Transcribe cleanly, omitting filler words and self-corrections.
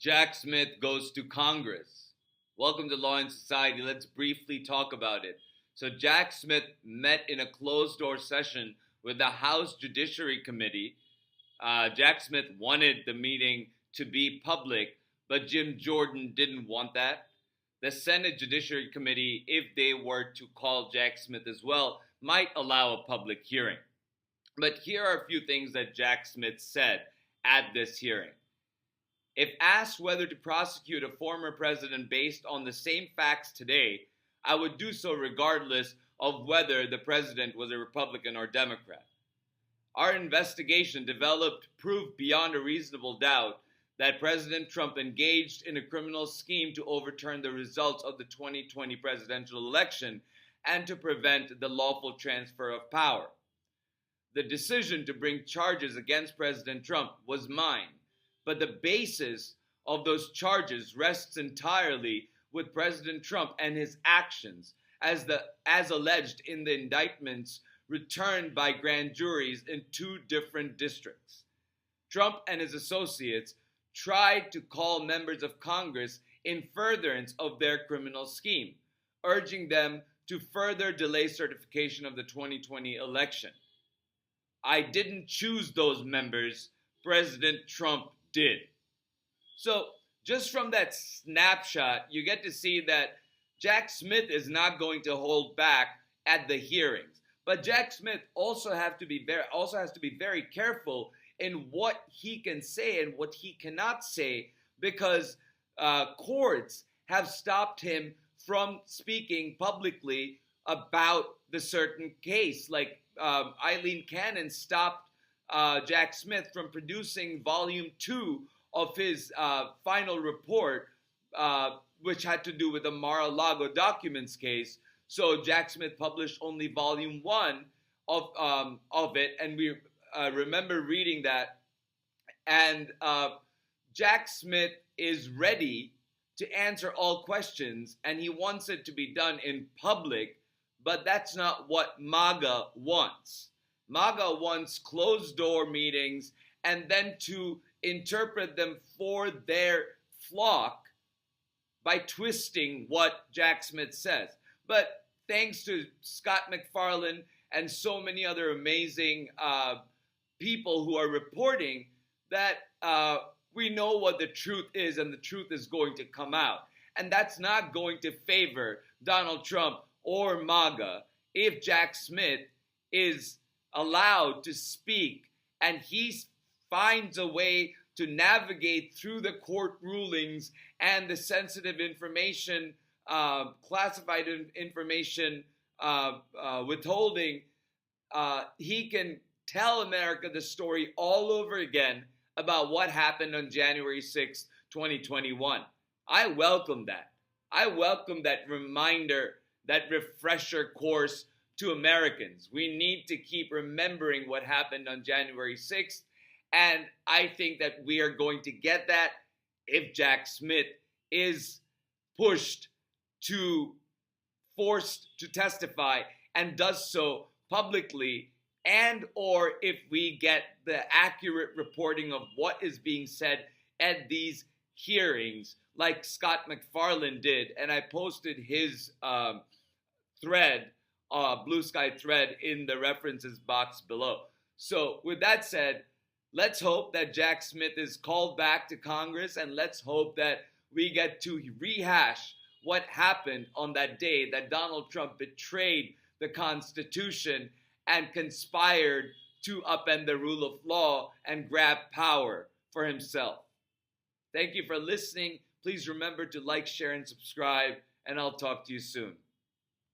Jack Smith goes to Congress. Welcome to Law and Society. Let's briefly talk about it. So Jack Smith met in a closed-door session with the House Judiciary Committee. Jack Smith wanted the meeting to be public, but Jim Jordan didn't want that. The Senate Judiciary Committee, if they were to call Jack Smith as well, might allow a public hearing. But here are a few things that Jack Smith said at this hearing. If asked whether to prosecute a former president based on the same facts today, I would do so regardless of whether the president was a Republican or Democrat. Our investigation developed proof beyond a reasonable doubt that President Trump engaged in a criminal scheme to overturn the results of the 2020 presidential election and to prevent the lawful transfer of power. The decision to bring charges against President Trump was mine, but the basis of those charges rests entirely with President Trump and his actions as alleged in the indictments returned by grand juries in 2 different districts. Trump and his associates tried to call members of Congress in furtherance of their criminal scheme, urging them to further delay certification of the 2020 election. I didn't choose those members. President Trump did. So just from that snapshot, you get to see that Jack Smith is not going to hold back at the hearings. But Jack Smith also has to be very careful in what he can say and what he cannot say, because courts have stopped him from speaking publicly about the certain case. Like Eileen Cannon stopped Jack Smith from producing volume 2 of his final report, which had to do with the Mar-a-Lago documents case. So Jack Smith published only volume 1 of it, and we remember reading that. And Jack Smith is ready to answer all questions, and he wants it to be done in public, but that's not what MAGA wants. MAGA wants closed-door meetings and then to interpret them for their flock by twisting what Jack Smith says. But thanks to Scott MacFarlane and so many other amazing people who are reporting that we know what the truth is, and the truth is going to come out. And that's not going to favor Donald Trump or MAGA if Jack Smith is allowed to speak and he finds a way to navigate through the court rulings and the sensitive information, classified information withholding. He can tell America the story all over again about what happened on January 6, 2021. I welcome that. I welcome that reminder, that refresher course to Americans. We need to keep remembering what happened on January 6th, and I think that we are going to get that if Jack Smith is forced to testify and does so publicly, and or if we get the accurate reporting of what is being said at these hearings, like Scott MacFarlane did. And I posted his thread, Blue Sky thread, in the references box below. So with that said, let's hope that Jack Smith is called back to Congress, and let's hope that we get to rehash what happened on that day that Donald Trump betrayed the Constitution and conspired to upend the rule of law and grab power for himself. Thank you for listening. Please remember to like, share, and subscribe, and I'll talk to you soon.